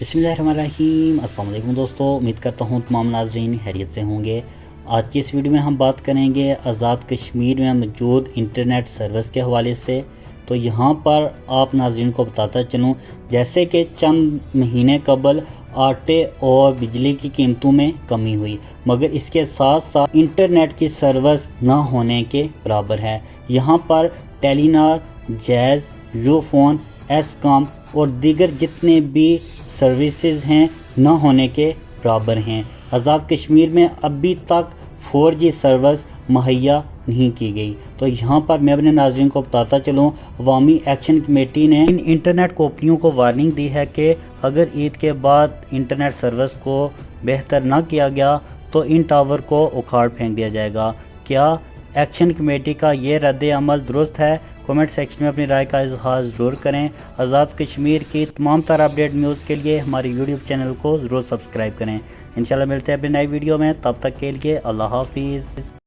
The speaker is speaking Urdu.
بسم اللہ الرحمن الرحیم۔ السلام علیکم دوستو، امید کرتا ہوں تمام ناظرین خیریت سے ہوں گے۔ آج کی اس ویڈیو میں ہم بات کریں گے آزاد کشمیر میں موجود انٹرنیٹ سروس کے حوالے سے۔ تو یہاں پر آپ ناظرین کو بتاتا چلوں، جیسے کہ چند مہینے قبل آٹے اور بجلی کی قیمتوں میں کمی ہوئی، مگر اس کے ساتھ ساتھ انٹرنیٹ کی سروس نہ ہونے کے برابر ہے۔ یہاں پر ٹیلی نار، جیز، یو فون، ایس کام اور دیگر جتنے بھی سروسز ہیں نہ ہونے کے برابر ہیں۔ آزاد کشمیر میں ابھی تک 4G سروس مہیا نہیں کی گئی۔ تو یہاں پر میں اپنے ناظرین کو بتاتا چلوں، عوامی ایکشن کمیٹی نے ان انٹرنیٹ کمپنیوں کو وارننگ دی ہے کہ اگر عید کے بعد انٹرنیٹ سروس کو بہتر نہ کیا گیا تو ان ٹاور کو اکھاڑ پھینک دیا جائے گا۔ کیا ایکشن کمیٹی کا یہ رد عمل درست ہے؟ کومنٹ سیکشن میں اپنی رائے کا اظہار ضرور کریں۔ آزاد کشمیر کی تمام تر اپڈیٹ نیوز کے لیے ہماری یوٹیوب چینل کو ضرور سبسکرائب کریں۔ انشاءاللہ ملتے ہیں اپنی نئی ویڈیو میں، تب تک کے لیے اللہ حافظ۔